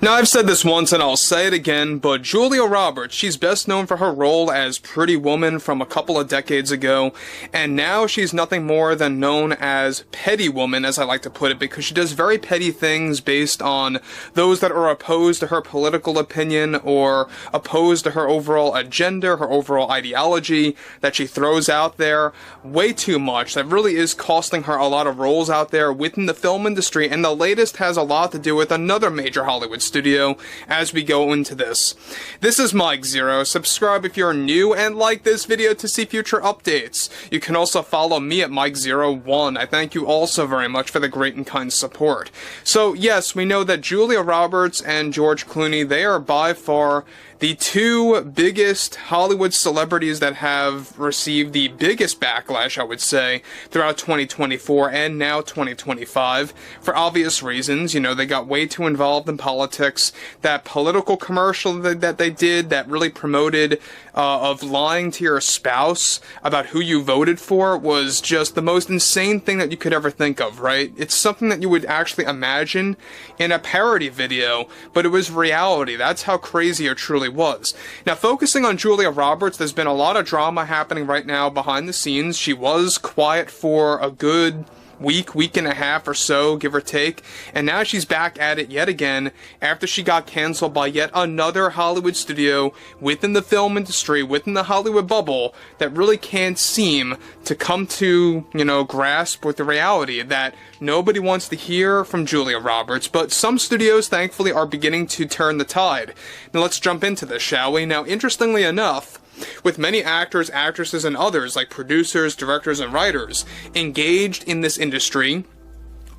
Now, I've said this once and I'll say it again, but Julia Roberts, she's best known for her role as Pretty Woman from a couple of decades ago, and now she's nothing more than known as Petty Woman, as I like to put it, because she does very petty things based on those that are opposed to her political opinion or opposed to her overall agenda, her overall ideology that she throws out there. Way too much. That really is costing her a lot of roles out there within the film industry, and the latest has a lot to do with another major Hollywood studio as we go into this. This is Mike Zero. Subscribe if you're new and like this video to see future updates. You can also follow me at Mike01. I thank you all so very much for the great and kind support. So yes, we know that Julia Roberts and George Clooney, they are by far the two biggest Hollywood celebrities that have received the biggest backlash, I would say, throughout 2024 and now 2025. For obvious reasons, you know, they got way too involved in politics. That political commercial that they did that really promoted of lying to your spouse about who you voted for was just the most insane thing that you could ever think of, right? It's something that you would actually imagine in a parody video, but it was reality. That's how crazy it truly was. Now, focusing on Julia Roberts, there's been a lot of drama happening right now behind the scenes. She was quiet for a good week and a half or so, give or take, and now she's back at it yet again after she got canceled by yet another Hollywood studio within the film industry, within the Hollywood bubble, that really can't seem to come to, you know, grasp with the reality that nobody wants to hear from Julia Roberts, but some studios, thankfully, are beginning to turn the tide. Now let's jump into this, shall we? Now, interestingly enough, with many actors, actresses, and others, like producers, directors, and writers, engaged in this industry,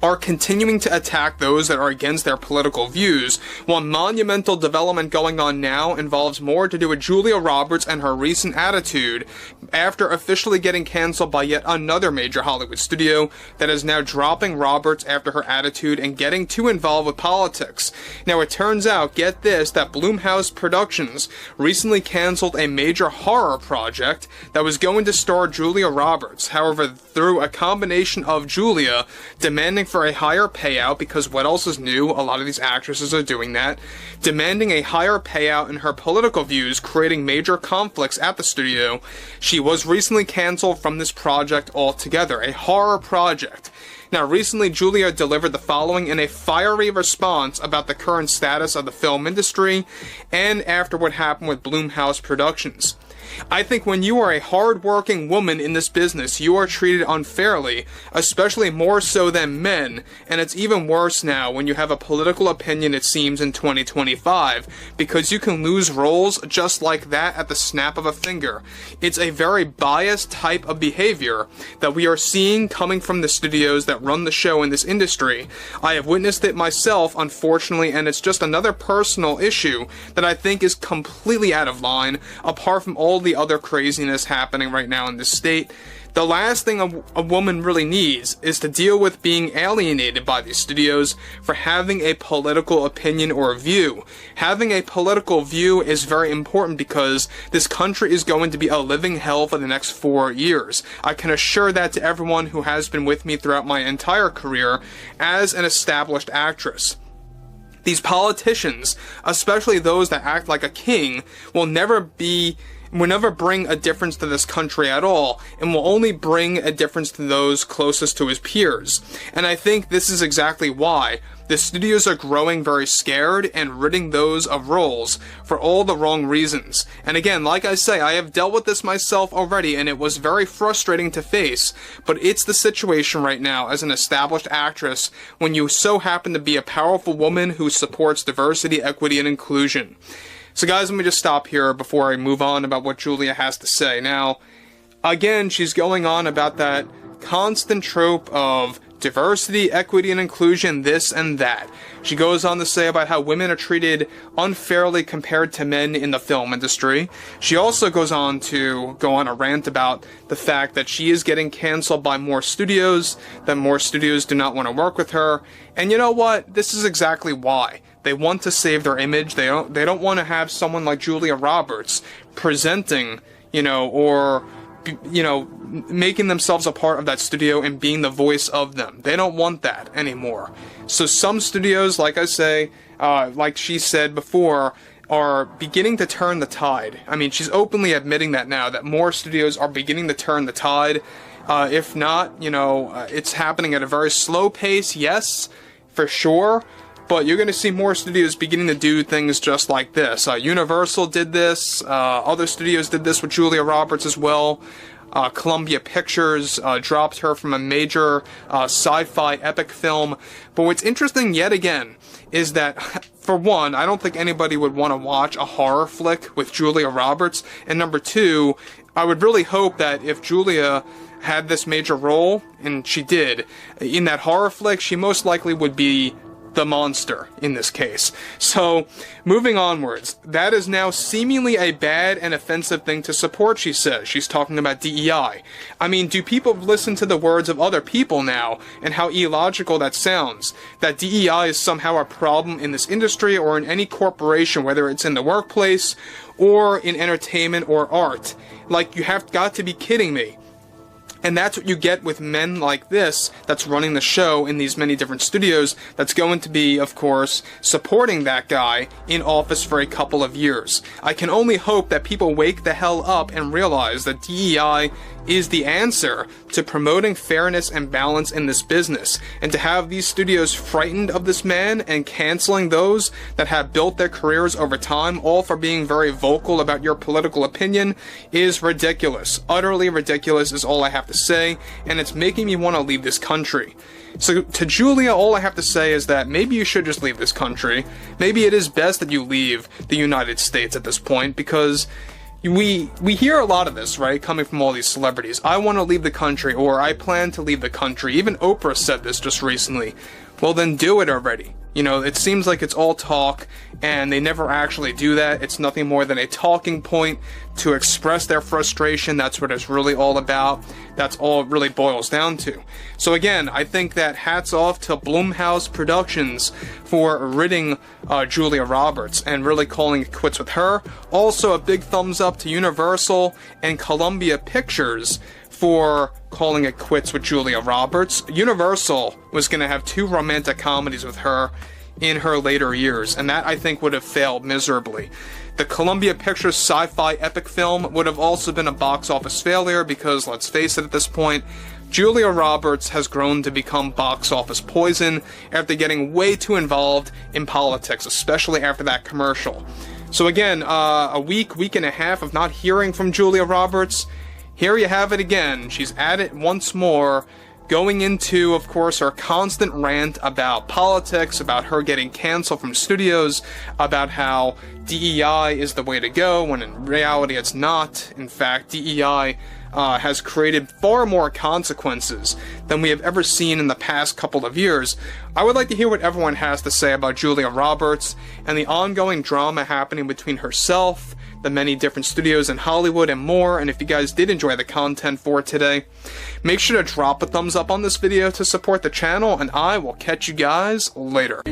are continuing to attack those that are against their political views. One monumental development going on now involves more to do with Julia Roberts and her recent attitude after officially getting canceled by yet another major Hollywood studio that is now dropping Roberts after her attitude and getting too involved with politics. Now, it turns out, get this, that Blumhouse Productions recently canceled a major horror project that was going to star Julia Roberts. However, through a combination of Julia demanding for a higher payout, because what else is new? A lot of these actresses are doing that. Demanding a higher payout and her political views, creating major conflicts at the studio. She was recently canceled from this project altogether, a horror project. Now, recently, Julia delivered the following in a fiery response about the current status of the film industry and after what happened with Blumhouse Productions. I think when you are a hard-working woman in this business, you are treated unfairly, especially more so than men, and it's even worse now when you have a political opinion, it seems, in 2025, because you can lose roles just like that at the snap of a finger. It's a very biased type of behavior that we are seeing coming from the studios that run the show in this industry. I have witnessed it myself, unfortunately, and it's just another personal issue that I think is completely out of line, apart from all the other craziness happening right now in this state. The last thing a woman really needs is to deal with being alienated by these studios for having a political opinion or view. Having a political view is very important because this country is going to be a living hell for the next 4 years. I can assure that to everyone who has been with me throughout my entire career as an established actress. These politicians, especially those that act like a king, will never bring a difference to this country at all, and will only bring a difference to those closest to his peers. And I think this is exactly why the studios are growing very scared and ridding those of roles for all the wrong reasons. And again, like I say, I have dealt with this myself already, and it was very frustrating to face, but it's the situation right now as an established actress when you so happen to be a powerful woman who supports diversity, equity, and inclusion. So guys, let me just stop here before I move on about what Julia has to say. Now, again, she's going on about that constant trope of diversity, equity, and inclusion, this and that. She goes on to say about how women are treated unfairly compared to men in the film industry. She also goes on to go on a rant about the fact that she is getting canceled by more studios, that more studios do not want to work with her. And you know what? This is exactly why. They want to save their image. They don't want to have someone like Julia Roberts presenting, you know, or making themselves a part of that studio and being the voice of them. They don't want that anymore. So some studios, like I say, like she said before, are beginning to turn the tide. I mean, she's openly admitting that now, that more studios are beginning to turn the tide. If not, it's happening at a very slow pace, yes, for sure. But you're going to see more studios beginning to do things just like this. Universal did this. Other studios did this with Julia Roberts as well. Columbia Pictures dropped her from a major sci-fi epic film. But what's interesting yet again is that, for one, I don't think anybody would want to watch a horror flick with Julia Roberts. And number two, I would really hope that if Julia had this major role, and she did, in that horror flick, she most likely would be the monster in this case. So, moving onwards, that is now seemingly a bad and offensive thing to support, she says. She's talking about DEI. I mean, do people listen to the words of other people now, and how illogical that sounds? That DEI is somehow a problem in this industry or in any corporation, whether it's in the workplace or in entertainment or art. Like, you have got to be kidding me. And that's what you get with men like this that's running the show in these many different studios that's going to be, of course, supporting that guy in office for a couple of years. I can only hope that people wake the hell up and realize that DEI is the answer to promoting fairness and balance in this business, and to have these studios frightened of this man and canceling those that have built their careers over time, all for being very vocal about your political opinion, is ridiculous. Utterly ridiculous is all I have to say, and it's making me want to leave this country. So to Julia, all I have to say is that maybe you should just leave this country. Maybe it is best that you leave the United States at this point, because we hear a lot of this, right, coming from all these celebrities. I want to leave the country, or I plan to leave the country. Even Oprah said this just recently. Well, then do it already. It seems like it's all talk, and they never actually do that. It's nothing more than a talking point to express their frustration. That's what it's really all about. That's all it really boils down to. So again, I think that hats off to Blumhouse Productions for ridding Julia Roberts and really calling it quits with her. Also, a big thumbs up to Universal and Columbia Pictures for calling it quits with Julia Roberts. Universal was going to have 2 romantic comedies with her in her later years, and that I think would have failed miserably. The Columbia Pictures sci-fi epic film would have also been a box office failure because, let's face it at this point, Julia Roberts has grown to become box office poison after getting way too involved in politics, especially after that commercial. So again, a week and a half of not hearing from Julia Roberts. Here you have it again. She's at it once more, going into, of course, her constant rant about politics, about her getting canceled from studios, about how DEI is the way to go, when in reality it's not. In fact, DEI has created far more consequences than we have ever seen in the past couple of years. I would like to hear what everyone has to say about Julia Roberts and the ongoing drama happening between herself, the many different studios in Hollywood, and more. And if you guys did enjoy the content for today, make sure to drop a thumbs up on this video to support the channel, and I will catch you guys later.